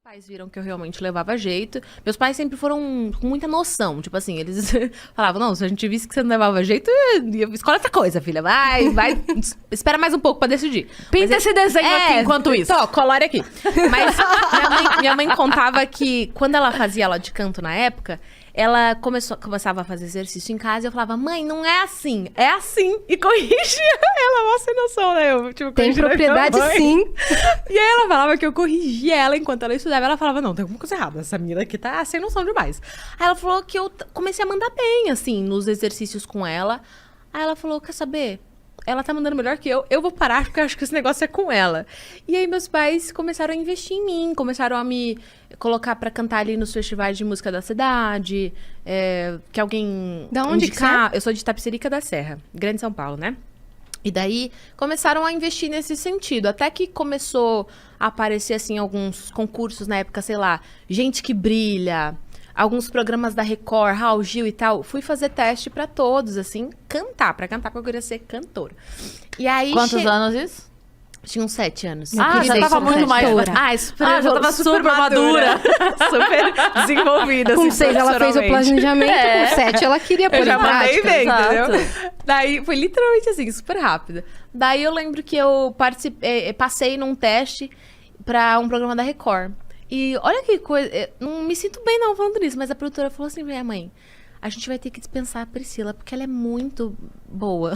Pais viram que eu realmente levava jeito. Meus pais sempre foram com muita noção. Tipo assim, eles falavam, não, se a gente visse que você não levava jeito, escolhe outra coisa, filha. Vai, espera mais um pouco pra decidir. Pinta esse desenho aqui enquanto isso. Tô, colore aqui. Mas minha mãe contava que quando ela fazia aula de canto na época, ela começava a fazer exercício em casa e eu falava, mãe, não é assim, é assim. E corrigia ela, mó sem noção, né? Eu, tipo, tem propriedade sim. E aí ela falava que eu corrigia ela enquanto ela estudava. Ela falava, não, tem alguma coisa errada, essa menina aqui tá sem noção demais. Aí ela falou que eu comecei a mandar bem, assim, nos exercícios com ela. Aí ela falou, quer saber? Ela tá mandando melhor que eu vou parar porque eu acho que esse negócio é com ela. E aí meus pais começaram a investir em mim, começaram a me colocar pra cantar ali nos festivais de música da cidade, que alguém Da onde indicar. Que você é? Eu sou de Itapecerica da Serra, Grande São Paulo, né? E daí começaram a investir nesse sentido, até que começou a aparecer assim alguns concursos na época, sei lá, Gente que Brilha, alguns programas da Record, Raul Gil e tal. Fui fazer teste pra todos, assim, pra cantar, porque eu queria ser cantora. E aí Quantos anos isso? Tinha uns 7 anos. Já tava muito mais... Já tava super madura. Super desenvolvida. Com assim, 6 ela fez o planejamento, com 7 ela queria pôr Eu já em mandei prática. bem, entendeu? Daí foi literalmente assim, super rápida. Daí eu lembro que eu passei num teste pra um programa da Record. E olha que coisa, não me sinto bem não falando nisso, mas a produtora falou assim, minha mãe, a gente vai ter que dispensar a Priscila, porque ela é muito boa.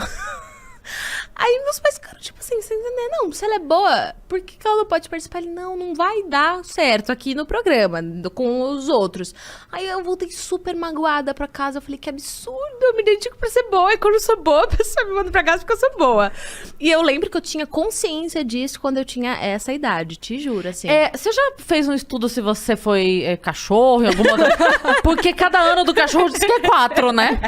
Aí meus pais ficaram tipo assim, sem entender, não, se ela é boa, por que ela não pode participar? Ele, não vai dar certo aqui no programa, com os outros. Aí eu voltei super magoada pra casa, eu falei, que absurdo, eu me dedico pra ser boa, e quando eu sou boa, a pessoa me manda pra casa porque eu sou boa. E eu lembro que eu tinha consciência disso quando eu tinha essa idade, te juro, assim. Você já fez um estudo se você foi cachorro em alguma outra... Porque cada ano do cachorro diz que é 4, né?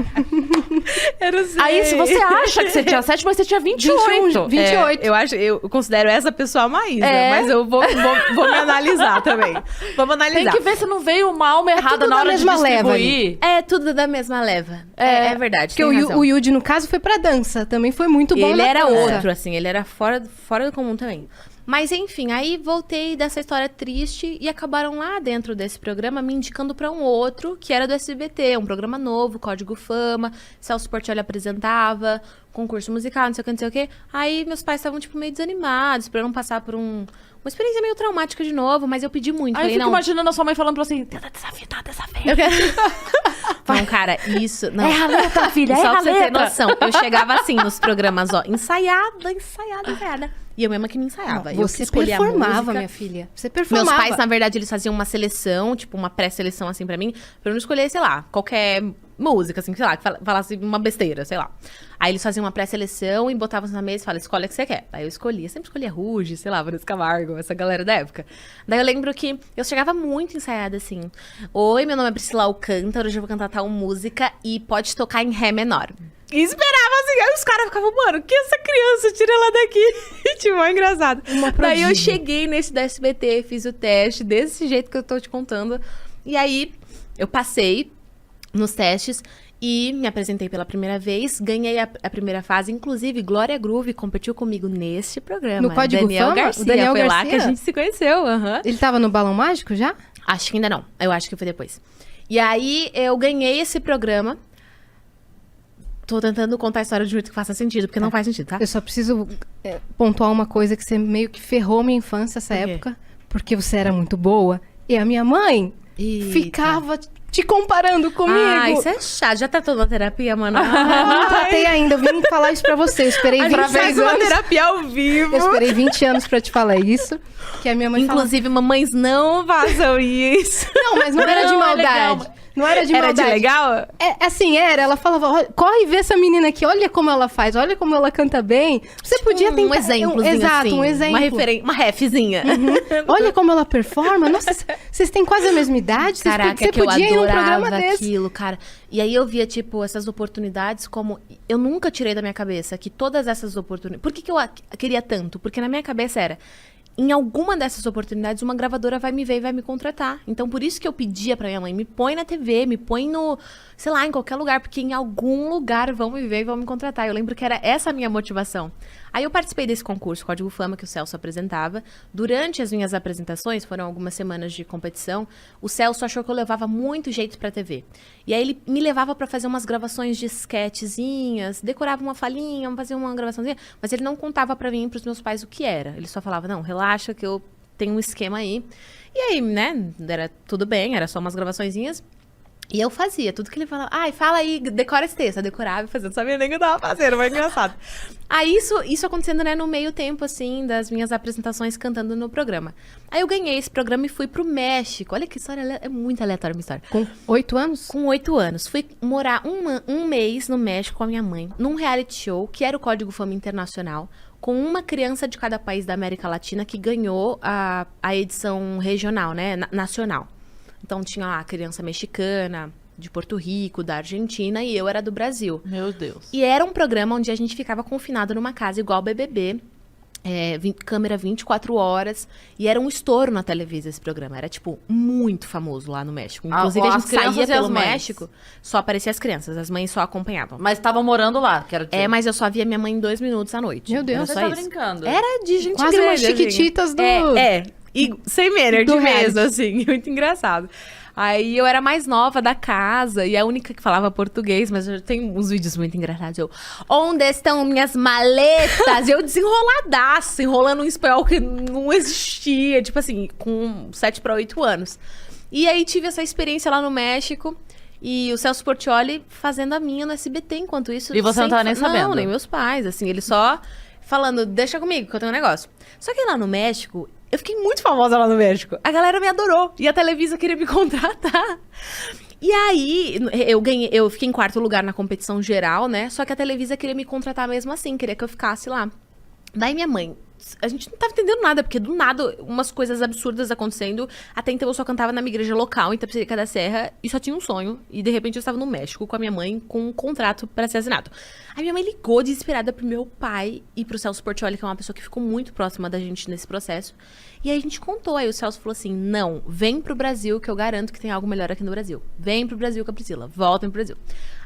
Eu não sei. Aí, se você acha que você tinha 7, mas você tinha 28. 28. Eu considero essa pessoa a Maísa, mas eu vou me analisar também. Vamos analisar. Tem que ver se não veio uma alma errada tudo na da hora de mesma leva distribuir. É tudo da mesma leva. É verdade, Porque tem razão. o Yudi, no caso, foi pra dança. Também foi muito bom Ele na era dança. outro, assim, ele era fora do comum também. Mas enfim, aí voltei dessa história triste e acabaram lá dentro desse programa me indicando pra um outro, que era do SBT, um programa novo, Código Fama, Celso Portiolli apresentava, concurso musical, não sei o que, não sei o que. Aí meus pais estavam, tipo, meio desanimados pra eu não passar por uma experiência meio traumática de novo, mas eu pedi muito. Aí eu Falei, fico não, imaginando a sua mãe falando pra você assim, tenta desafinar dessa vez. eu quero... Não, cara, isso... Não. É a letra, filha, Só é a pra você ter letra. noção, eu chegava assim nos programas, ó, ensaiada. E eu mesma que me ensaiava. Eu que Você escolhia a performava, música. minha filha. Você Meus performava. pais, na verdade, eles faziam uma seleção, tipo, uma pré-seleção, assim, pra mim, pra eu não escolher, sei lá, qualquer música, assim, sei lá, que falasse uma besteira, sei lá. Aí eles faziam uma pré-seleção e botavam na mesa e falavam, escolhe a que você quer. Aí eu escolhia, sempre escolhia Ruge, sei lá, Vanessa Camargo, essa galera da época. Daí eu lembro que eu chegava muito ensaiada, assim. Oi, meu nome é Priscila Alcântara, hoje eu vou cantar tal música e pode tocar em Ré menor. E esperava assim, aí os caras ficavam, mano, que essa criança? Tira ela daqui. Tipo, é engraçado. Daí eu cheguei nesse da SBT, fiz o teste, desse jeito que eu tô te contando. E aí, eu passei nos testes e me apresentei pela primeira vez, ganhei a primeira fase. Inclusive, Glória Groove competiu comigo nesse programa. No Código Daniel Fama? Garcia, O Daniel foi lá Garcia? que a gente se conheceu. Ele tava no Balão Mágico já? Acho que ainda não, eu acho que foi depois. E aí, eu ganhei esse programa. Tô tentando contar a história de um jeito que faça sentido, porque não faz sentido, tá? Eu só preciso pontuar uma coisa que você meio que ferrou minha infância essa Por quê? época. Porque você era muito boa. E a minha mãe Eita. ficava te comparando comigo. Ah, isso é chato. Já tratou na terapia, mano? Eu não tratei ainda. Eu vim falar isso pra você. Eu esperei 26 uma anos. terapia ao vivo. Eu esperei 20 anos pra te falar isso. Que a minha mãe Inclusive, mamães não façam isso. Não, mas não era de Não, é maldade. legal. Não era de Era maldade. de legal? Assim, era. Ela falava, "Olha, corre e vê essa menina aqui. Olha como ela faz. Olha como ela canta bem. Você podia tentar... Um exemplozinho, Exato, assim. um exemplo. Uma refzinha. Olha como ela performa. Nossa, vocês têm quase a mesma idade. Caraca, Você que eu podia ir num programa adorava desse. aquilo, cara. E aí eu via, tipo, essas oportunidades como... Eu nunca tirei da minha cabeça que todas essas oportunidades... Por que eu queria tanto? Porque na minha cabeça era... em alguma dessas oportunidades, uma gravadora vai me ver e vai me contratar. Então, por isso que eu pedia pra minha mãe, me põe na TV, me põe no, sei lá, em qualquer lugar, porque em algum lugar vão me ver e vão me contratar. Eu lembro que era essa a minha motivação. Aí eu participei desse concurso, Código Fama, que o Celso apresentava. Durante as minhas apresentações, foram algumas semanas de competição, o Celso achou que eu levava muito jeito pra TV. E aí ele me levava pra fazer umas gravações de sketchzinhas, decorava uma falinha, fazia uma gravaçãozinha, mas ele não contava pra mim e pros meus pais o que era. Ele só falava, não, relaxa que eu tenho um esquema aí. E aí, né, era tudo bem, era só umas gravaçõezinhas. E eu fazia tudo que ele falava. Ai, fala aí, decora esse texto. Eu decorava e fazia. Não sabia nem o que eu tava fazendo, mas engraçado. Aí isso acontecendo, né, no meio tempo, assim, das minhas apresentações cantando no programa. Aí eu ganhei esse programa e fui pro México. Olha que história, é muito aleatória a minha história. Com 8 anos? Com 8 anos. Fui morar um mês no México com a minha mãe, num reality show, que era o Código Fama Internacional, com uma criança de cada país da América Latina que ganhou a edição regional, né, nacional. Então tinha lá a criança mexicana, de Porto Rico, da Argentina, e eu era do Brasil. Meu Deus. E era um programa onde a gente ficava confinado numa casa igual BBB, câmera 24 horas, e era um estouro na televisão esse programa. Era, tipo, muito famoso lá no México. Inclusive, a gente saía pelo México, só aparecia as crianças, as mães só acompanhavam. Mas estavam morando lá, quero dizer. Mas eu só via minha mãe em 2 minutos à noite. Meu Deus, era você só tá isso. brincando. Era de gente Quase grande, umas chiquititas do... E sem manner do de reality. mesa, assim. Muito engraçado. Aí eu era mais nova da casa e a única que falava português, mas eu tenho uns vídeos muito engraçados. Eu, onde estão minhas maletas? Eu desenroladaço, enrolando um espanhol que não existia, tipo assim, com 7 para 8 anos. E aí tive essa experiência lá no México e o Celso Portiolli fazendo a minha no SBT enquanto isso. E você não tava nem sabendo? Não, nem meus pais, assim, ele só falando, deixa comigo que eu tenho um negócio. Só que lá no México, eu fiquei muito famosa lá no México. A galera me adorou. E a Televisa queria me contratar. E aí, eu fiquei em 4º lugar na competição geral, né? Só que a Televisa queria me contratar mesmo assim, queria que eu ficasse lá. Daí minha mãe, a gente não tava entendendo nada, porque do nada, umas coisas absurdas acontecendo. Até então eu só cantava na minha igreja local, em Tapicerica da Serra, e só tinha um sonho. E de repente eu estava no México com a minha mãe, com um contrato para ser assinado. Aí minha mãe ligou desesperada pro meu pai e pro Celso Portiolli, que é uma pessoa que ficou muito próxima da gente nesse processo. E aí a gente contou, aí o Celso falou assim, não, vem pro Brasil que eu garanto que tem algo melhor aqui no Brasil. Vem pro Brasil com a Priscila, voltem pro Brasil.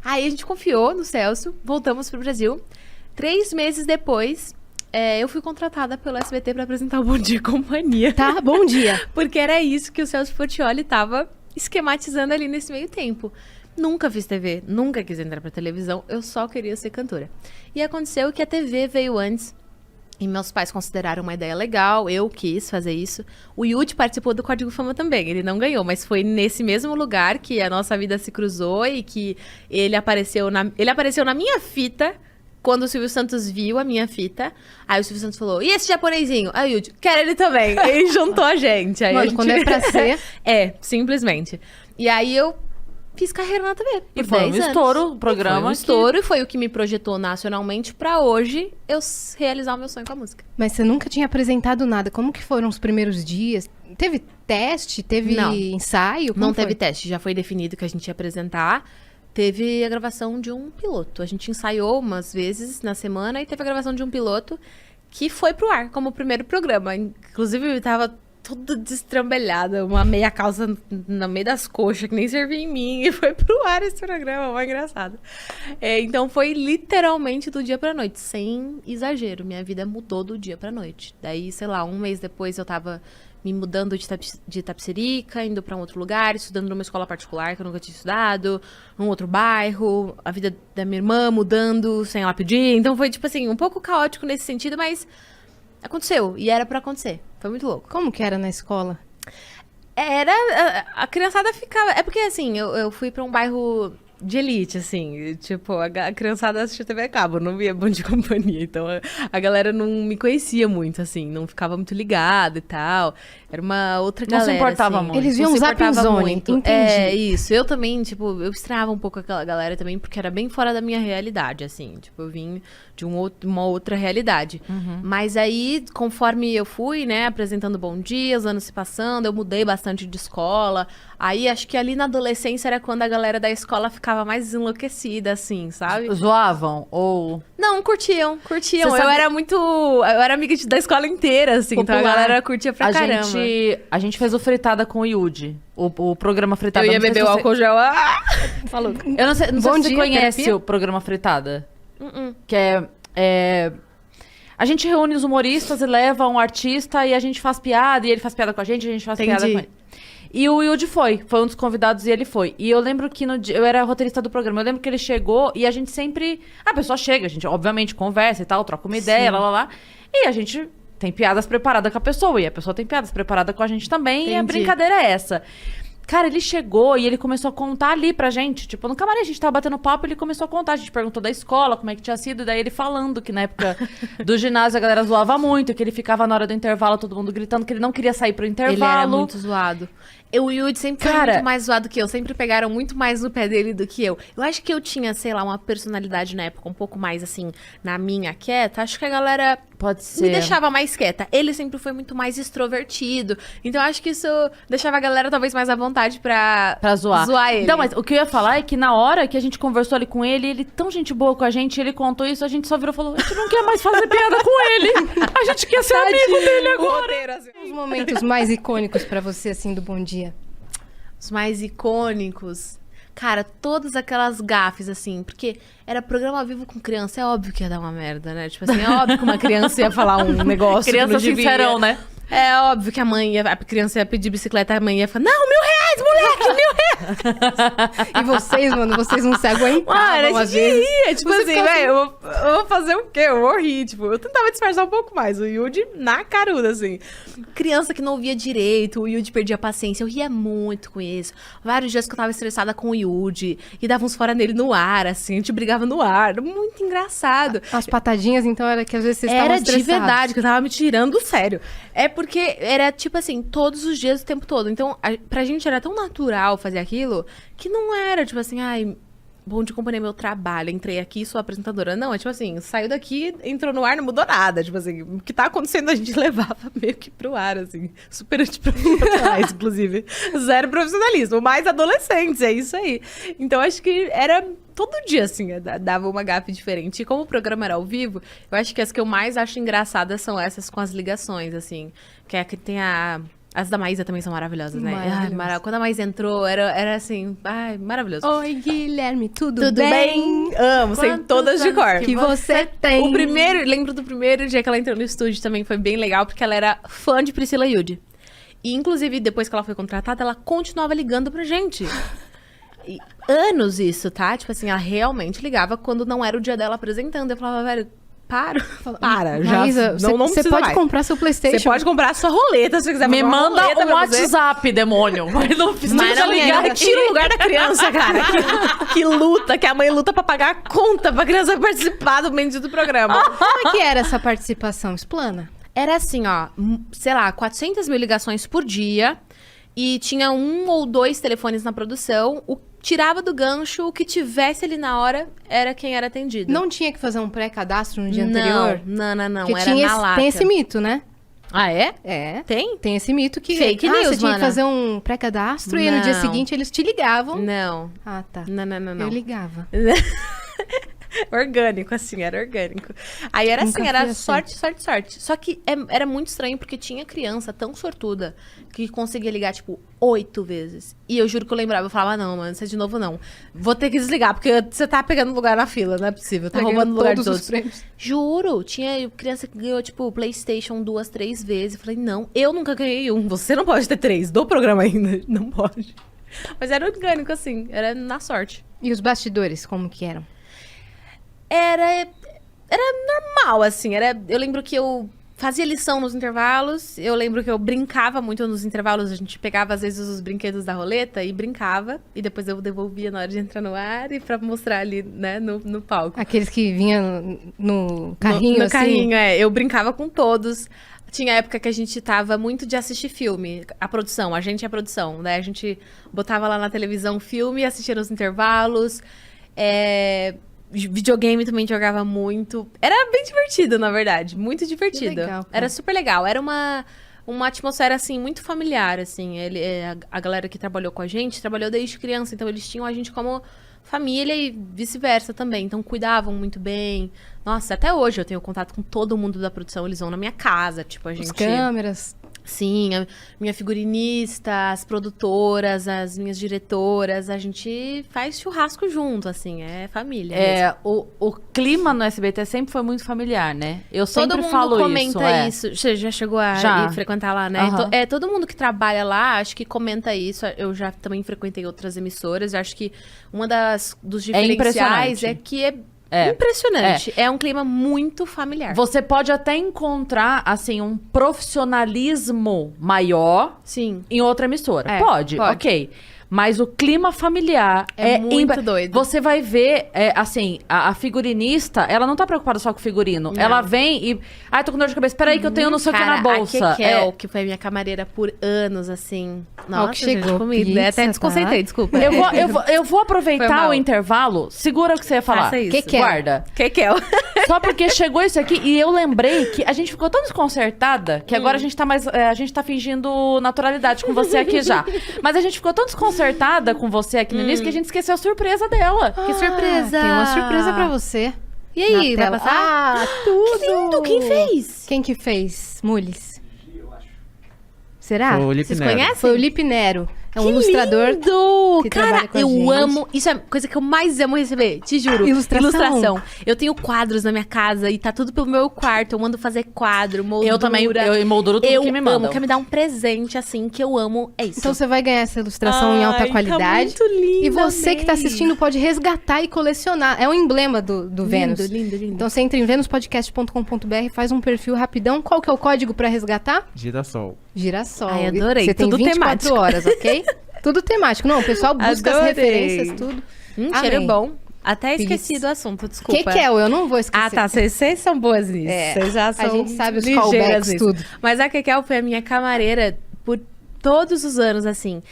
Aí a gente confiou no Celso, voltamos pro Brasil. 3 meses depois, eu fui contratada pelo SBT pra apresentar o Bom Dia e Companhia. Tá, bom dia. Porque era isso que o Celso Portiolli tava esquematizando ali nesse meio tempo. Nunca fiz TV, nunca quis entrar pra televisão, eu só queria ser cantora. E aconteceu que a TV veio antes, e meus pais consideraram uma ideia legal, eu quis fazer isso. O Yudi participou do Código Fama também, ele não ganhou, mas foi nesse mesmo lugar que a nossa vida se cruzou e que ele apareceu na minha fita, quando o Silvio Santos viu a minha fita. Aí o Silvio Santos falou, e esse japonesinho? Aí o Yudi, quero ele também. Ele juntou a gente. Aí Mano, a gente... quando é pra ser... simplesmente. E aí eu fiz carreira na TV. E foi um estouro o programa. Foi um estouro e foi o que me projetou nacionalmente pra hoje eu realizar o meu sonho com a música. Mas você nunca tinha apresentado nada. Como que foram os primeiros dias? Teve teste? Teve Não. ensaio? Como Não foi? teve teste, já foi definido que a gente ia apresentar. Teve a gravação de um piloto. A gente ensaiou umas vezes na semana e teve a gravação de um piloto que foi pro ar como o primeiro programa. Inclusive, eu tava toda destrambelhada, uma meia calça no meio das coxas, que nem servia em mim, e foi pro ar esse programa, foi engraçado. Então foi literalmente do dia pra noite, sem exagero. Minha vida mudou do dia pra noite. Daí, sei lá, 1 mês depois eu tava me mudando de Tapicerica, indo pra um outro lugar, estudando numa escola particular que eu nunca tinha estudado, num outro bairro, a vida da minha irmã mudando sem ela pedir. Então foi, tipo assim, um pouco caótico nesse sentido, mas aconteceu. E era pra acontecer. Foi muito louco. Como que era na escola? A criançada ficava... É porque, assim, eu fui pra um bairro de elite, assim. Tipo, a criançada assistia TV a cabo, não via Bom Dia e Companhia. Então, a galera não me conhecia muito, assim. Não ficava muito ligada e tal. Era uma outra Não galera, se importava assim. muito. Eles viam Não se Zapping importava Zone, muito. entendi. Isso. Eu também, tipo, eu estranhava um pouco aquela galera também, porque era bem fora da minha realidade, assim. Tipo, eu vim de uma outra realidade. Mas aí, conforme eu fui, né, apresentando Bom Dia, os anos se passando, eu mudei bastante de escola. Aí, acho que ali na adolescência era quando a galera da escola ficava ficava mais enlouquecida, assim, sabe? Zoavam? Ou... Não, curtiam. Você Eu sabe- era muito... Eu era amiga da escola inteira, assim. Então a Popular. galera curtia pra caramba. A gente fez o Fritada com o Yudi. O programa Fritada. Eu ia Não sei beber se o você- álcool gel. Falou. Eu não sei, não sei Bom se você dia, conhece terapia? o programa Fritada. Que é... A gente reúne os humoristas e leva um artista e a gente faz piada, e ele faz piada com a gente faz piada Entendi. com ele. E o Yudi foi um dos convidados e ele foi. E eu lembro que no dia, eu era roteirista do programa, eu lembro que ele chegou e a gente sempre... A pessoa chega, a gente obviamente conversa e tal, troca uma ideia, lá. E a gente tem piadas preparadas com a pessoa, e a pessoa tem piadas preparadas com a gente também, e a Entendi. brincadeira é essa. Cara, ele chegou e ele começou a contar ali pra gente. Tipo, no camarim a gente tava batendo papo, ele começou a contar. A gente perguntou da escola, como é que tinha sido. E daí ele falando que na época do ginásio a galera zoava muito. Que ele ficava na hora do intervalo, todo mundo gritando. Que ele não queria sair pro intervalo. Ele era muito zoado. O Yudi sempre foi Cara- muito mais zoado que eu. Sempre pegaram muito mais no pé dele do que eu. Eu acho que eu tinha, sei lá, uma personalidade na época um pouco mais, assim, na minha, quieta. Acho que a galera Pode ser. me deixava mais quieta. Ele sempre foi muito mais extrovertido. Então eu acho que isso deixava a galera talvez mais à vontade pra Pra zoar. ele. Então, mas o que eu ia falar é que na hora que a gente conversou ali com ele tão gente boa com a gente, ele contou isso, a gente só virou e falou: a gente não quer mais fazer piada com ele. A gente quer ser amigo dele agora. Os momentos mais icônicos pra você, assim, do Bom Dia. Os mais icônicos. Cara, todas aquelas gafes, assim, porque era programa ao vivo com criança, é óbvio que ia dar uma merda, né? Tipo assim, é óbvio que uma criança ia falar um negócio que Criança não devia. sincerão, né? É óbvio que a criança ia pedir bicicleta, a mãe ia falar, não, R$1.000, moleque, R$1.000. E vocês, mano, vocês não se aguentavam, Mano, a às gente vezes. ria, tipo Você assim, ficava velho, eu vou fazer o quê? Eu vou rir, tipo, eu tentava disfarçar um pouco mais, o Yudi na caruda, assim. Criança que não via direito, o Yudi perdia a paciência, eu ria muito com isso. Vários dias que eu tava estressada com o Yudi, e dava uns fora nele no ar, assim, a gente brigava no ar, muito engraçado. As patadinhas, então, era que às vezes vocês estavam Era de estressados. verdade, que eu tava me tirando do sério. É porque era, tipo assim, todos os dias, o tempo todo. Então, pra gente era tão natural fazer aquilo, que não era, tipo assim, ai, Bom de Companhia é meu trabalho, entrei aqui, sou apresentadora. Não, é tipo assim, saiu daqui, entrou no ar, não mudou nada. Tipo assim, o que tá acontecendo a gente levava meio que pro ar, assim. Super antiprofissionais, inclusive. Zero profissionalismo, mais adolescentes, é isso aí. Então, acho que era... Todo dia, assim, dava uma gafe diferente. E como o programa era ao vivo, eu acho que as que eu mais acho engraçadas são essas com as ligações, assim. Que é a que tem a... As da Maísa também são maravilhosas, né? Maravilhosas. Ai, quando a Maísa entrou, era assim... Ai, maravilhoso. Oi, Guilherme, tudo Tudo bem? Amo, sei Quantos todas de anos cor. Que você tem. O primeiro, lembro do primeiro dia que ela entrou no estúdio também, foi bem legal, porque ela era fã de Priscila Yudi. E, inclusive, depois que ela foi contratada, ela continuava ligando pra gente. E anos isso, tá? Tipo assim, ela realmente ligava quando não era o dia dela apresentando. Eu falava, velho, para, já. Maísa, não você precisa pode mais. comprar seu PlayStation. Você pode comprar a sua roleta se você quiser. Me fazer uma manda roleta um pra você. WhatsApp, demônio. Mas não precisa Mas não ligar liga, tira o lugar da criança, cara. Que luta, que a mãe luta pra pagar a conta pra criança participar do bendito programa. Como é que era essa participação? Explana. Era assim, ó, sei lá, 400 mil ligações por dia. E tinha 1 ou 2 telefones na produção. Tirava do gancho, o que tivesse ali na hora era quem era atendido. Não tinha que fazer um pré-cadastro no dia anterior? Não. Porque Era na lata. tem esse mito, né? Ah, é? É. Tem? Tem esse mito que... Fake news, você tinha mana. que fazer um pré-cadastro e no dia Não. seguinte eles te ligavam. Não. Ah, tá. Não. Eu ligava. Orgânico, assim, era orgânico. Aí era Nunca assim, era fui assim. sorte. Só que era muito estranho, porque tinha criança tão sortuda que conseguia ligar, tipo, 8 vezes. E eu juro que eu lembrava, eu falava, não, mano, isso é de novo não. Vou ter que desligar, porque você tá pegando lugar na fila, não é possível. Tá Pegando roubando lugar de todos os todos. prêmios. Juro, tinha criança que ganhou, tipo, PlayStation 2, 3 vezes. Eu falei, não, eu nunca ganhei um. Você não pode ter 3 do programa ainda. Não pode. Mas era orgânico, assim, era na sorte. E os bastidores, como que eram? Era normal, assim. Eu lembro que eu fazia lição nos intervalos. Eu lembro que eu brincava muito nos intervalos. A gente pegava, às vezes, os brinquedos da roleta e brincava. E depois eu devolvia na hora de entrar no ar e pra mostrar ali, né, no palco. Aqueles que vinham no carrinho, no assim? carrinho, é. Eu brincava com todos. Tinha época que a gente tava muito de assistir filme. A produção, a gente é a produção, né? A gente botava lá na televisão filme, assistia nos intervalos. Videogame também jogava muito. Era bem divertido, na verdade. Muito divertido. legal, cara. Era super legal. Era uma atmosfera, assim, muito familiar, assim. A galera que trabalhou com a gente, trabalhou desde criança, então eles tinham a gente como família e vice-versa também. Então, cuidavam muito bem. Nossa, até hoje eu tenho contato com todo mundo da produção, eles vão na minha casa, tipo, a gente... As câmeras. Sim, a minha figurinista, as produtoras, as minhas diretoras, a gente faz churrasco junto, assim, é família mesmo. O clima no SBT sempre foi muito familiar, né? Eu Todo sempre mundo falo comenta isso. isso. Você já chegou a Já. ir frequentar lá, né? Aham. Todo mundo que trabalha lá, acho que comenta isso. Eu já também frequentei outras emissoras. Acho que uma dos diferenciais impressionante. é que é impressionante. É um clima muito familiar. Você pode até encontrar, assim, um profissionalismo maior Sim. em outra emissora. É, pode, pode. ok. Mas o clima familiar É muito doido. Você vai ver, assim, a figurinista, ela não tá preocupada só com o figurino. Não. Ela vem e... Ai, tô com dor de cabeça. Peraí que eu tenho não sei o que na bolsa. A Kekel, que foi minha camareira por anos, assim. Nossa, que chegou gente, comida. pizza, Até desconcentrei, tá? desculpa. Eu vou Foi aproveitar mal. o intervalo. Segura o que você ia falar. Faça isso. Que é? Guarda. Kekel. Só porque chegou isso aqui e eu lembrei que a gente ficou tão desconcertada que agora a gente tá a gente tá fingindo naturalidade com você aqui já. Mas a gente ficou tão desconcertada com você aqui no início que a gente esqueceu a surpresa dela. Que surpresa! Tem uma surpresa pra você. E aí, na vai tela. passar? Ah, tudo! Que lindo! Quem fez? Quem que fez? Mules. Será? Foi o Lipe Vocês Nero. conhecem? Foi o Lipe Nero. É um Que ilustrador. lindo! que Cara, trabalha com a eu gente. amo. Isso é a coisa que eu mais amo receber, te juro. Ilustração. Eu tenho quadros na minha casa e tá tudo pelo meu quarto. Eu mando fazer quadro, moldura. Eu também, eu emolduro tudo Eu que me amo. mandam. Quer me dar um presente, assim, que eu amo. É isso. Então você vai ganhar essa ilustração em alta Ai, qualidade. Tá muito lindo, E você que tá amei. assistindo pode resgatar e colecionar. É um emblema do Vênus. Lindo, lindo. Então você entra em venuspodcast.com.br, faz um perfil rapidão. Qual que é o código pra resgatar? Girassol. Girassol. Ai, adorei. Você tem Tudo 24 temático. horas, ok? Tudo temático. Não, o pessoal busca as Adorei. referências, tudo. Cheiro Amei. bom. Até Pizza. esqueci do assunto, desculpa. Kekel, eu não vou esquecer. Ah, tá. Vocês são boas nisso. É, Vocês já são a gente sabe os ligeiras callbacks, nisso. tudo. Mas a Kekel foi a minha camareira por todos os anos, assim.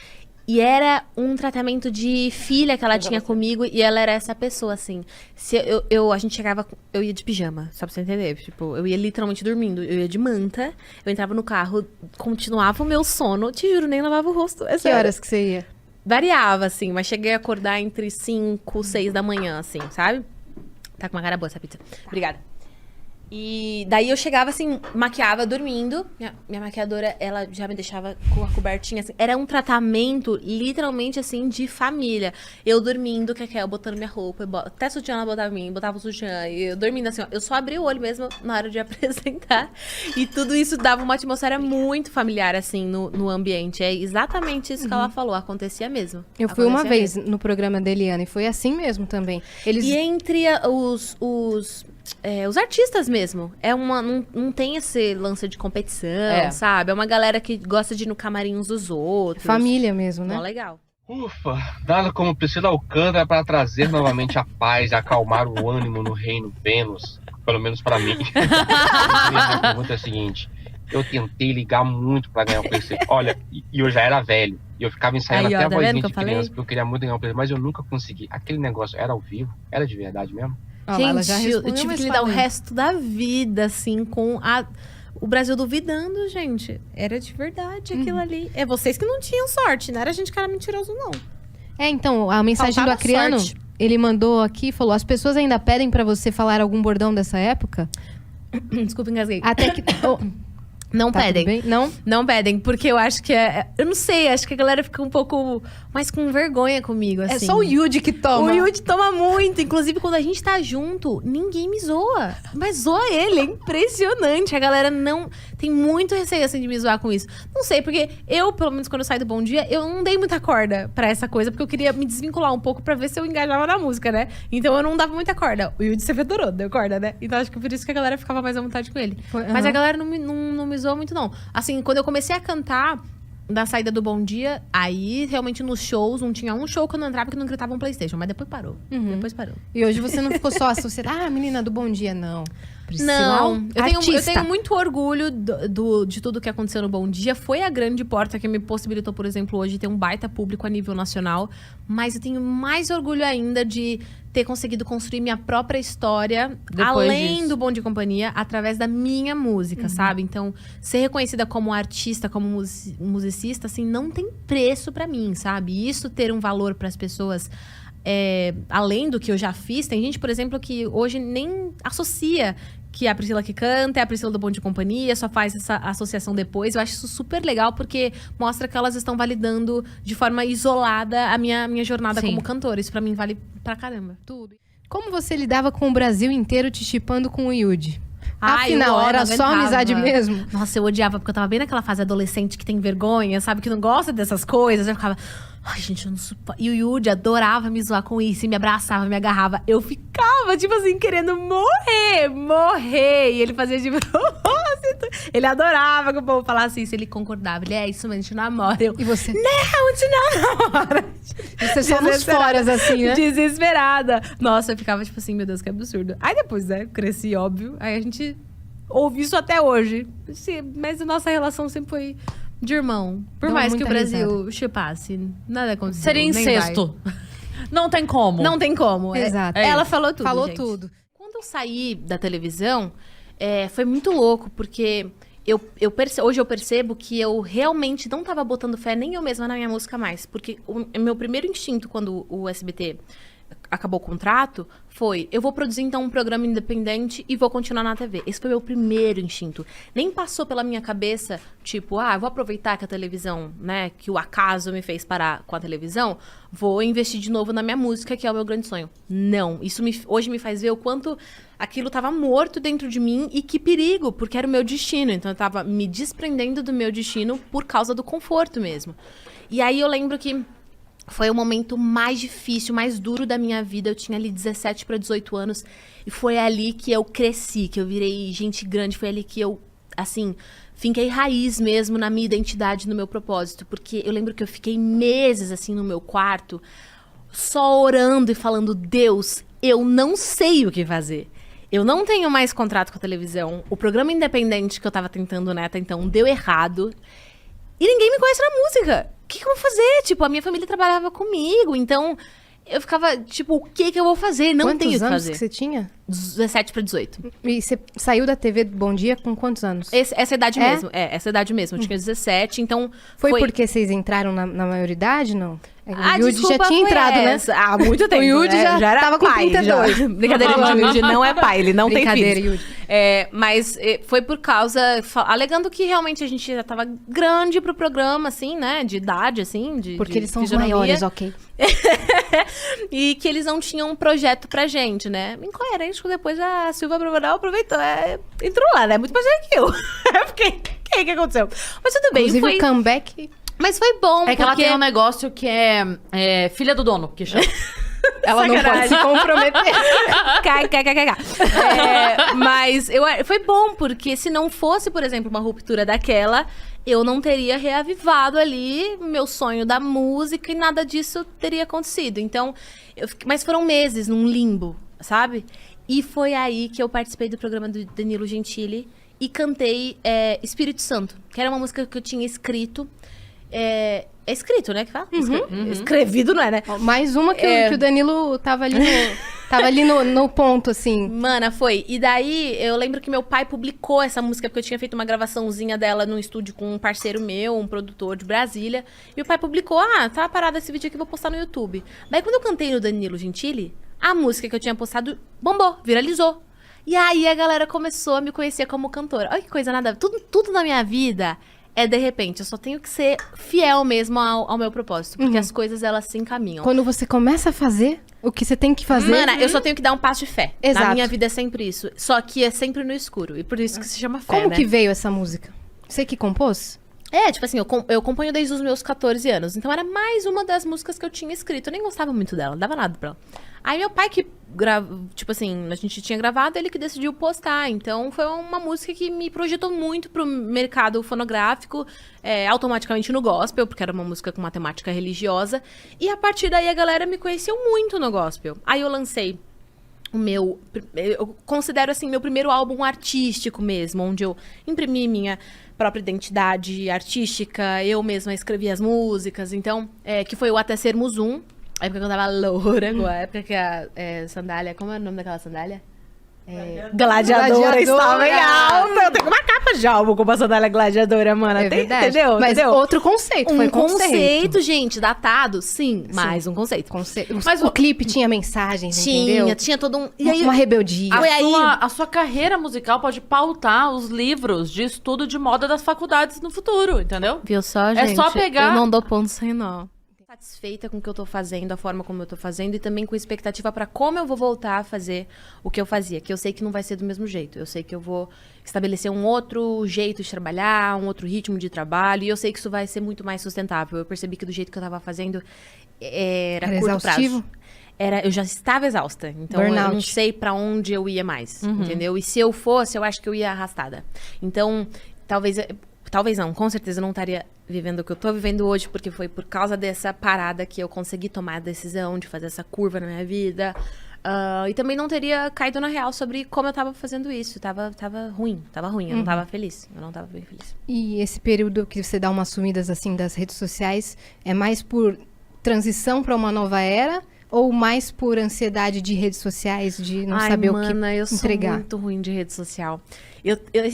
E era um tratamento de filha que ela tinha comigo e ela era essa pessoa, assim. Se a gente chegava, eu ia de pijama, só pra você entender. Tipo, eu ia literalmente dormindo. Eu ia de manta, eu entrava no carro, continuava o meu sono, te juro, nem lavava o rosto. É Que sério. horas que você ia? Variava, assim, mas cheguei a acordar entre 5, 6 da manhã, assim, sabe? Tá com uma cara boa essa pizza. Obrigada. E daí eu chegava assim, maquiava dormindo. Minha maquiadora, ela já me deixava com a cobertinha assim. Era um tratamento, literalmente assim, de família. Eu dormindo, Kekel, botando minha roupa. Até sutiã ela botava em mim, botava o sutiã. E eu dormindo assim, ó. Eu só abri o olho mesmo na hora de apresentar. E tudo isso dava uma atmosfera muito familiar, assim, no ambiente. É exatamente isso que ela falou. Acontecia mesmo. Eu fui uma Acontecia vez mesmo. no programa da Eliana e foi assim mesmo também. Eles... E entre os artistas mesmo. Não tem esse lance de competição, sabe? É uma galera que gosta de ir no camarim uns dos outros. Família mesmo, né? Mó legal. Ufa, nada como Priscila Alcântara para trazer novamente a paz e acalmar o ânimo no reino Vênus, pelo menos para mim. A pergunta é a seguinte: eu tentei ligar muito para ganhar o PlayStation. Olha, e eu já era velho, e eu ficava ensaiando Aí, ó, até a tá vozinha vendo que de eu falei? criança, porque eu queria muito ganhar o PlayStation, mas eu nunca consegui. Aquele negócio era ao vivo? Era de verdade mesmo? Ó lá, ela já Gente, eu respondeu, tive mas que lidar o fala aí. resto da vida, assim, com o Brasil duvidando, gente. Era de verdade aquilo ali. É vocês que não tinham sorte, não era a gente que era mentiroso, não. É, então, a mensagem Faltava do Acriano, sorte. ele mandou aqui e falou: as pessoas ainda pedem pra você falar algum bordão dessa época? Desculpa, engasguei. Até que... Oh, Não tá pedem. tudo bem? Não? Não pedem, porque eu acho que eu não sei, acho que a galera fica um pouco mais com vergonha comigo, assim. É só o Yudi que toma. O Yudi toma muito. Inclusive, quando a gente tá junto, ninguém me zoa. Mas zoa ele, é impressionante. A galera não... Tem muito receio, assim, de me zoar com isso. Não sei, porque eu, pelo menos quando eu saio do Bom Dia, eu não dei muita corda pra essa coisa, porque eu queria me desvincular um pouco pra ver se eu engajava na música, né? Então eu não dava muita corda. O Yudi sempre adorou, deu corda, né? Então acho que por isso que a galera ficava mais à vontade com ele. Mas a galera não me zoa muito, não. Assim, quando eu comecei a cantar... Da saída do Bom Dia, aí realmente nos shows, não tinha um show que eu não entrava que não gritava um PlayStation, mas depois parou. Depois parou. E hoje você não ficou só associada. Ah, menina do Bom Dia, não. Priscila? Não, eu tenho muito orgulho de tudo que aconteceu no Bom Dia. Foi a grande porta que me possibilitou, por exemplo, hoje ter um baita público a nível nacional. Mas eu tenho mais orgulho ainda de ter conseguido construir minha própria história, Depois além disso. do Bom Dia e Companhia, através da minha música, sabe? Então, ser reconhecida como artista, como musicista, assim, não tem preço pra mim, sabe? E isso ter um valor pras pessoas... além do que eu já fiz, tem gente, por exemplo, que hoje nem associa que é a Priscila que canta, é a Priscila do Bom Dia e Companhia, só faz essa associação depois. Eu acho isso super legal, porque mostra que elas estão validando de forma isolada a minha jornada Sim. como cantora. Isso pra mim vale pra caramba. Tudo. Como você lidava com o Brasil inteiro te chipando com o Yudi? Ai, Afinal, eu era não só aguentava. amizade mesmo? Nossa, eu odiava, porque eu tava bem naquela fase adolescente que tem vergonha, sabe? Que não gosta dessas coisas. Eu ficava... Ai, gente, eu não suporto. E o Yudi adorava me zoar com isso. E me abraçava, me agarrava. Eu ficava, tipo assim, querendo morrer. E ele fazia de propósito. Ele adorava que o povo falasse isso. Ele concordava. Ele, isso mesmo, a gente namora. Eu, E você? não, a gente namora. Você só nos foras, assim, né? Desesperada. Nossa, eu ficava tipo assim, meu Deus, que absurdo. Aí depois, né, cresci, óbvio. Aí a gente ouve isso até hoje. Mas a nossa relação sempre foi de irmão. Por Dá mais que o muita Brasil chupasse, nada aconteceu. Seria nem vai. incesto. Não tem como. Não tem como. Exato. Ela falou tudo, Falou gente. tudo. Quando eu saí da televisão, foi muito louco, porque hoje eu percebo que eu realmente não tava botando fé nem eu mesma na minha música mais. Porque o meu primeiro instinto, quando o SBT acabou o contrato, foi: eu vou produzir então um programa independente e vou continuar na TV. Esse foi meu primeiro instinto. Nem passou pela minha cabeça, tipo, eu vou aproveitar que a televisão, né, que o acaso me fez parar com a televisão, vou investir de novo na minha música, que é o meu grande sonho. Não, isso hoje me faz ver o quanto aquilo estava morto dentro de mim e que perigo, porque era o meu destino. Então eu tava me desprendendo do meu destino por causa do conforto mesmo. E aí eu lembro que foi o momento mais difícil, mais duro da minha vida. Eu tinha ali 17 para 18 anos. E foi ali que eu cresci, que eu virei gente grande. Foi ali que eu, assim, finquei raiz mesmo na minha identidade, no meu propósito. Porque eu lembro que eu fiquei meses, assim, no meu quarto, só orando e falando: Deus, eu não sei o que fazer. Eu não tenho mais contrato com a televisão. O programa independente que eu tava tentando, né, até então, deu errado. E ninguém me conhece na música. O que eu vou fazer? Tipo, a minha família trabalhava comigo, então eu ficava, tipo, o que eu vou fazer? Não tenho o que Quantos anos fazer. que você tinha? 17 para 18. E você saiu da TV do Bom Dia com quantos anos? Essa idade É? mesmo. Essa idade mesmo. Eu tinha 17, então... Foi porque vocês entraram na maioridade, não? O Yudi desculpa, já tinha foi entrado, né? essa. Há muito tempo. O Yudi já era tava com pai. 32. Já. Brincadeira, gente, o Yudi não é pai, ele não tem Brincadeira, filhos. Yudi. Mas foi por causa... Alegando que realmente a gente já tava grande pro programa, assim, né? De idade, assim, Porque de eles são os fisionomia. maiores, ok. E que eles não tinham um projeto pra gente, né? Incoerente, que depois a Silvia Bravanel aproveitou, entrou lá, né? Muito mais que eu. Porque, que aconteceu? Mas tudo bem, Inclusive foi... o comeback, Mas foi bom, É que ela porque... tem um negócio que é filha do dono, que chama. ela não pode se comprometer. Cai. Mas foi bom, porque se não fosse, por exemplo, uma ruptura daquela, eu não teria reavivado ali meu sonho da música e nada disso teria acontecido. Então, mas foram meses num limbo, sabe? E foi aí que eu participei do programa do Danilo Gentili e cantei Espírito Santo, que era uma música que eu tinha escrito. É escrito, né, que fala? Escrevido, não é, né? Mais uma que o Danilo tava ali no ponto, assim. Mana, foi. E daí, eu lembro que meu pai publicou essa música, porque eu tinha feito uma gravaçãozinha dela num estúdio com um parceiro meu, um produtor de Brasília. E o pai publicou: tá parado esse vídeo aqui, vou postar no YouTube. Daí, quando eu cantei no Danilo Gentili, a música que eu tinha postado bombou, viralizou. E aí, a galera começou a me conhecer como cantora. Olha que coisa nada... Tudo na minha vida de repente. Eu só tenho que ser fiel mesmo ao meu propósito. Porque as coisas, elas se encaminham. Quando você começa a fazer o que você tem que fazer... Mana, eu só tenho que dar um passo de fé. Exato. Na minha vida é sempre isso. Só que é sempre no escuro. E por isso que se chama fé, Como né? que veio essa música? Você que compôs? Tipo assim, eu componho desde os meus 14 anos. Então era mais uma das músicas que eu tinha escrito. Eu nem gostava muito dela, não dava nada pra ela. Aí meu pai que tipo assim, a gente tinha gravado, ele que decidiu postar. Então foi uma música que me projetou muito pro mercado fonográfico, automaticamente no gospel, porque era uma música com uma temática religiosa. E a partir daí a galera me conheceu muito no gospel. Aí eu lancei eu considero assim meu primeiro álbum artístico mesmo, onde eu imprimi minha própria identidade artística, eu mesma escrevi as músicas, então, que foi o Até Sermos Um, a época que eu tava loura, a época que a sandália, como é o nome daquela sandália? Gladiadora estava em alta. Eu tenho uma capa de álbum com a sandália gladiadora, mano. Verdade. Entendeu? Mas Entendeu? outro conceito, foi conceito, gente, datado, sim, mais um conceito. Mas o clipe tinha mensagens, entendeu? Tinha todo um... E aí, Uma rebeldia. Foi aí- A sua carreira musical pode pautar os livros de estudo de moda das faculdades no futuro, entendeu? viu só, É gente? só pegar- Eu não dou ponto sem nó. Satisfeita com o que eu tô fazendo, a forma como eu tô fazendo e também com expectativa pra como eu vou voltar a fazer o que eu fazia, que eu sei que não vai ser do mesmo jeito. Eu sei que eu vou estabelecer um outro jeito de trabalhar, um outro ritmo de trabalho, e eu sei que isso vai ser muito mais sustentável. Eu percebi que do jeito que eu tava fazendo era curto exaustivo? prazo. Eu já estava exausta, então eu Burnout. não sei pra onde eu ia mais, entendeu? E se eu fosse, eu acho que eu ia arrastada. Então, talvez não, com certeza eu não estaria vivendo o que eu tô vivendo hoje, porque foi por causa dessa parada que eu consegui tomar a decisão de fazer essa curva na minha vida. E também não teria caído na real sobre como eu tava fazendo isso. Tava ruim, eu não tava feliz. Eu não tava bem feliz. E esse período que você dá umas sumidas assim das redes sociais é mais por transição para uma nova era ou mais por ansiedade de redes sociais, de não saber o que eu sou entregar? muito ruim de rede social.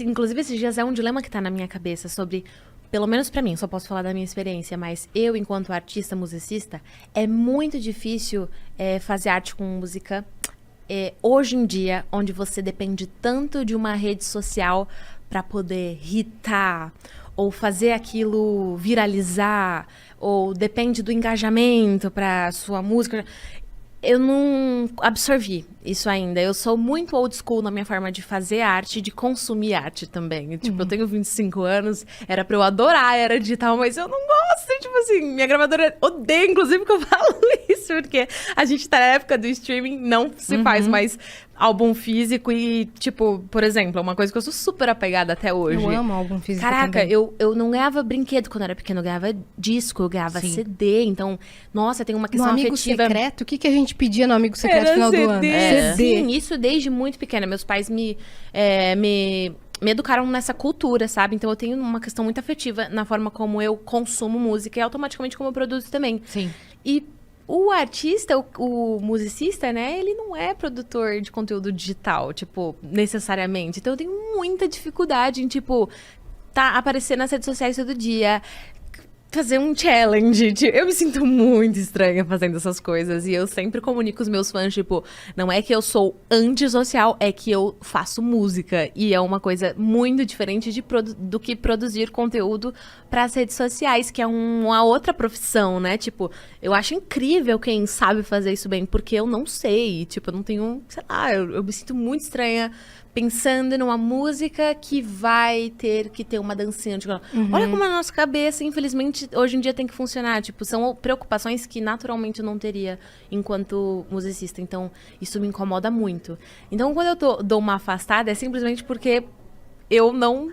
Inclusive, esses dias é um dilema que tá na minha cabeça sobre... Pelo menos pra mim, só posso falar da minha experiência, mas eu, enquanto artista, musicista, é muito difícil fazer arte com música hoje em dia, onde você depende tanto de uma rede social pra poder hitar, ou fazer aquilo viralizar, ou depende do engajamento pra sua música. Eu não absorvi isso ainda. Eu sou muito old school na minha forma de fazer arte e de consumir arte também. Tipo, eu tenho 25 anos, era pra eu adorar a era digital, mas eu não gosto. Tipo assim, minha gravadora odeia, inclusive, que eu falo isso, porque a gente tá na época do streaming, não se faz mais álbum físico e, tipo, por exemplo, uma coisa que eu sou super apegada até hoje. Eu amo álbum físico Caraca, também. eu não ganhava brinquedo quando eu era pequena, eu ganhava disco, eu ganhava Sim. CD, então, nossa, tem uma No questão amigo afetiva. secreto, o que a gente pedia no amigo secreto no Era final do CD. ano? Sim, isso desde muito pequena. Meus pais me educaram nessa cultura, sabe? Então eu tenho uma questão muito afetiva na forma como eu consumo música e automaticamente como eu produzo também. Sim. E o artista, o musicista, né? Ele não é produtor de conteúdo digital, tipo, necessariamente. Então eu tenho muita dificuldade em, tipo, aparecer nas redes sociais todo dia, fazer um challenge. Eu me sinto muito estranha fazendo essas coisas. E eu sempre comunico com os meus fãs, tipo, não é que eu sou antissocial, é que eu faço música. E é uma coisa muito diferente do que produzir conteúdo para as redes sociais, que é uma outra profissão, né? Tipo, eu acho incrível quem sabe fazer isso bem, porque eu não sei. Tipo, eu não tenho, sei lá, eu me sinto muito estranha pensando numa música que vai ter que ter uma dancinha. Tipo, olha como a nossa cabeça, infelizmente, hoje em dia tem que funcionar. Tipo, são preocupações que naturalmente eu não teria enquanto musicista. Então, isso me incomoda muito. Então, quando eu dou uma afastada, é simplesmente porque eu não...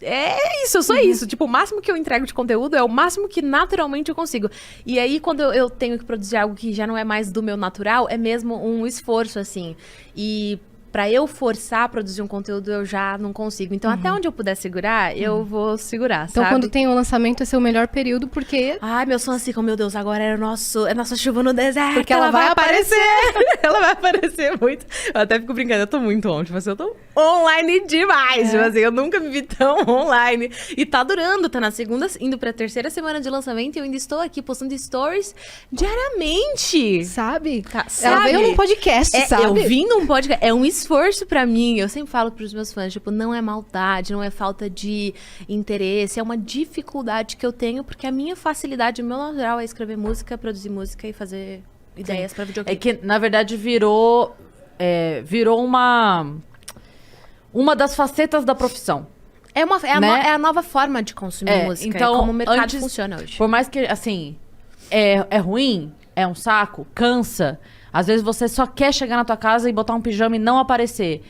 É isso, eu sou isso. Tipo, o máximo que eu entrego de conteúdo é o máximo que naturalmente eu consigo. E aí, quando eu tenho que produzir algo que já não é mais do meu natural, é mesmo um esforço, assim. E pra eu forçar a produzir um conteúdo, eu já não consigo. Então, até onde eu puder segurar, eu vou segurar, Então, sabe? quando tem o lançamento, esse é o melhor período, porque... Ai, meu sonho assim, meu Deus, agora é nossa chuva no deserto. Porque ela vai aparecer. Ela vai aparecer muito. Eu até fico brincando, eu tô muito on. Tipo assim, eu tô online demais. Tipo assim, eu nunca me vi tão online. E tá durando, tá na segunda, indo pra terceira semana de lançamento e eu ainda estou aqui postando stories diariamente. Sabe? Tá, Ela veio num podcast, sabe? Eu vim num podcast. É um esforço pra mim. Eu sempre falo pros meus fãs, tipo, não é maldade, não é falta de interesse, é uma dificuldade que eu tenho, porque a minha facilidade, o meu natural é escrever música, produzir música e fazer ideias pra videoclipe. É que, na verdade, virou uma das facetas da profissão. É né? a nova forma de consumir música. Então, é como o mercado antes, funciona hoje. Por mais que, assim, é ruim, é um saco, cansa. Às vezes você só quer chegar na tua casa e botar um pijama e não aparecer.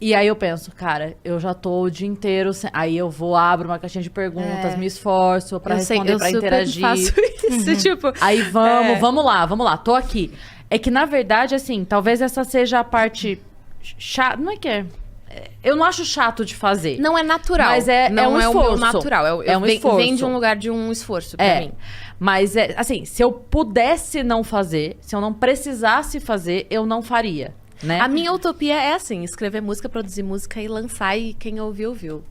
E aí eu penso, cara, eu já tô o dia inteiro... Aí eu abro uma caixinha de perguntas, me esforço pra responder, pra interagir. Eu faço isso, tipo... Aí vamos lá, tô aqui. É que, na verdade, assim, talvez essa seja a parte chata. Não é que é. Eu não acho chato de fazer. Não é natural. Mas não um é esforço. o meu natural. É um esforço. Vem de um lugar de um esforço pra mim. Mas, assim, se eu pudesse não fazer, se eu não precisasse fazer, eu não faria, né? A minha utopia é assim, escrever música, produzir música e lançar, e quem ouviu, viu.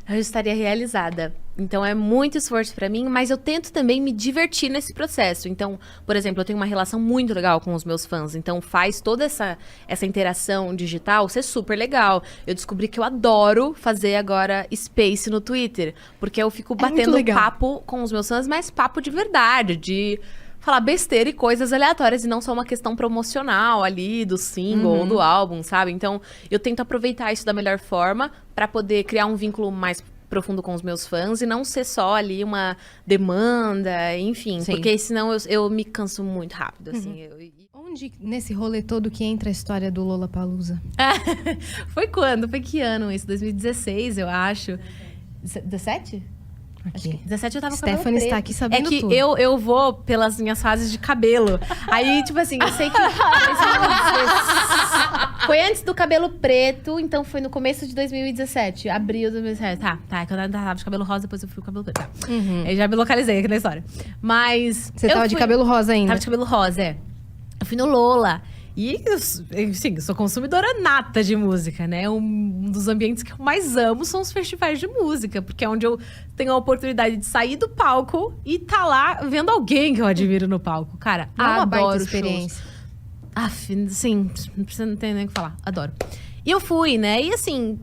Eu estaria realizada. Então é muito esforço pra mim, mas eu tento também me divertir nesse processo. Então, por exemplo, eu tenho uma relação muito legal com os meus fãs. Então faz toda essa interação digital ser super legal. Eu descobri que eu adoro fazer agora space no Twitter. Porque eu fico batendo papo com os meus fãs, mas papo de verdade, de falar besteira e coisas aleatórias e não só uma questão promocional ali do single ou do álbum, sabe? Então, eu tento aproveitar isso da melhor forma pra poder criar um vínculo mais profundo com os meus fãs e não ser só ali uma demanda, enfim. Sim. Porque senão eu me canso muito rápido, assim. Onde, nesse rolê todo, que entra a história do Lollapalooza? Foi quando? Foi que ano isso? 2016, eu acho. 17? Aqui. 17 eu tava com cabelo Stephanie preto. está aqui sabendo É que tudo. eu vou pelas minhas fases de cabelo. Aí, tipo assim, eu sei que... Foi antes do cabelo preto, então foi no começo de 2017. Abril de 2017. Tá. Que eu tava de cabelo rosa, depois eu fui com cabelo preto. Tá. Aí já me localizei aqui na história. Mas... Você tava de cabelo rosa ainda? Tava de cabelo rosa, é. Eu fui no Lola. E, assim, eu sou consumidora nata de música, né? Um dos ambientes que eu mais amo são os festivais de música. Porque é onde eu tenho a oportunidade de sair do palco e tá lá vendo alguém que eu admiro no palco. Cara, É uma baita adoro experiência. shows. Sim, não precisa, não tem nem o que falar. Adoro. E eu fui, né? E assim,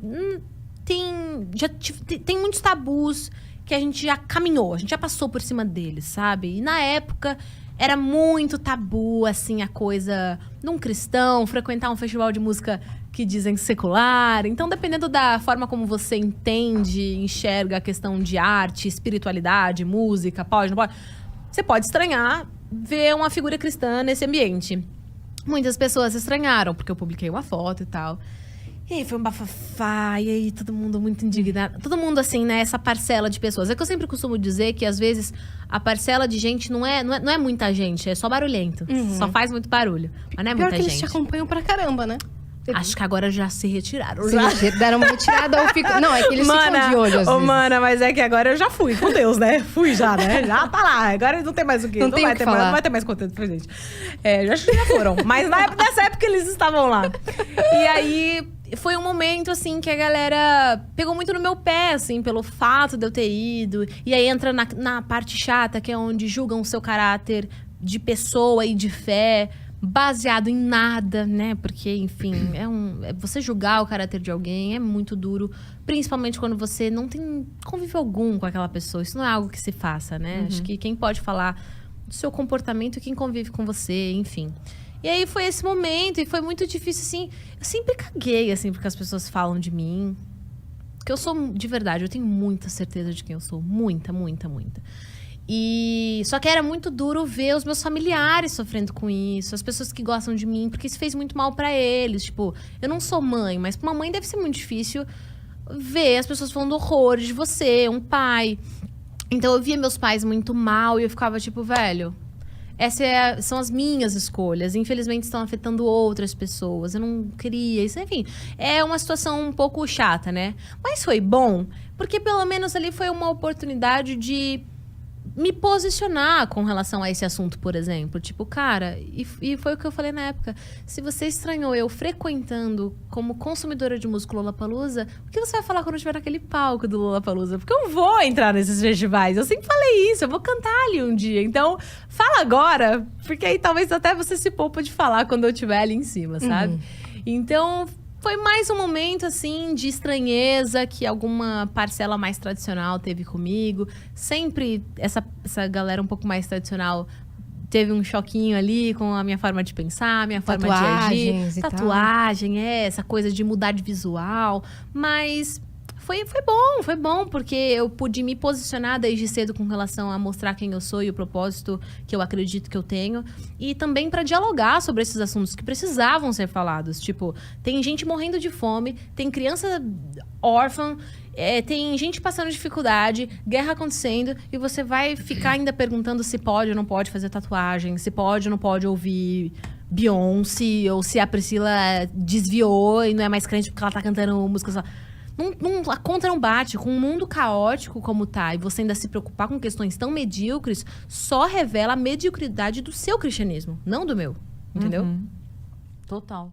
tem muitos tabus que a gente já caminhou. A gente já passou por cima deles, sabe? E na época... Era muito tabu, assim, a coisa de um cristão frequentar um festival de música que dizem secular. Então, dependendo da forma como você entende, enxerga a questão de arte, espiritualidade, música, pode, não pode, você pode estranhar ver uma figura cristã nesse ambiente. Muitas pessoas estranharam, porque eu publiquei uma foto e tal. E aí foi um bafafá, e aí todo mundo muito indignado. Todo mundo, assim, né, essa parcela de pessoas. É que eu sempre costumo dizer que, às vezes, a parcela de gente não é muita gente, é só barulhento. Só faz muito barulho, mas não é Pior muita que gente. eles te acompanham pra caramba, né? Acho que agora já se retiraram. Deram uma retirada ou ficam... Não, é que eles ficam de olho, às vezes. Mana, mas é que agora eu já fui, com Deus, né? Fui já, né? Já tá lá. Agora não tem mais o quê. Não tem o que falar. Não vai ter mais conteúdo pra gente. Já foram. Mas nessa época eles estavam lá. E aí... Foi um momento, assim, que a galera pegou muito no meu pé, assim, pelo fato de eu ter ido. E aí entra na parte chata, que é onde julgam o seu caráter de pessoa e de fé, baseado em nada, né? Porque, enfim, você julgar o caráter de alguém é muito duro. Principalmente quando você não tem convívio algum com aquela pessoa. Isso não é algo que se faça, né? Acho que quem pode falar do seu comportamento é quem convive com você, enfim... E aí foi esse momento, e foi muito difícil, assim... Eu sempre caguei, assim, porque as pessoas falam de mim. Porque eu sou, de verdade, eu tenho muita certeza de quem eu sou. Muita, muita, muita. E... Só que era muito duro ver os meus familiares sofrendo com isso. As pessoas que gostam de mim, porque isso fez muito mal pra eles. Tipo, eu não sou mãe, mas pra uma mãe deve ser muito difícil ver as pessoas falando horrores de você, um pai. Então eu via meus pais muito mal e eu ficava tipo, velho... São as minhas escolhas. Infelizmente, estão afetando outras pessoas. Eu não queria isso. Enfim, é uma situação um pouco chata, né? Mas foi bom, porque pelo menos ali foi uma oportunidade de me posicionar com relação a esse assunto, por exemplo. Tipo, cara, e foi o que eu falei na época. Se você estranhou eu frequentando como consumidora de música Lollapalooza, o que você vai falar quando eu estiver naquele palco do Lollapalooza? Porque eu vou entrar nesses festivais. Eu sempre falei isso, eu vou cantar ali um dia. Então, fala agora, porque aí talvez até você se poupa de falar quando eu estiver ali em cima, sabe? Então... Foi mais um momento, assim, de estranheza que alguma parcela mais tradicional teve comigo. Sempre essa galera um pouco mais tradicional teve um choquinho ali com a minha forma de pensar, a minha forma de agir. Tatuagem, essa coisa de mudar de visual. Mas foi bom, porque eu pude me posicionar desde cedo com relação a mostrar quem eu sou e o propósito que eu acredito que eu tenho. E também para dialogar sobre esses assuntos que precisavam ser falados. Tipo, tem gente morrendo de fome, tem criança órfã, tem gente passando dificuldade, guerra acontecendo, e você vai ficar ainda perguntando se pode ou não pode fazer tatuagem, se pode ou não pode ouvir Beyoncé, ou se a Priscila desviou e não é mais crente porque ela tá cantando músicas lá. A conta não bate. Com um mundo caótico como tá, e você ainda se preocupar com questões tão medíocres, só revela a mediocridade do seu cristianismo, não do meu. Entendeu? Total.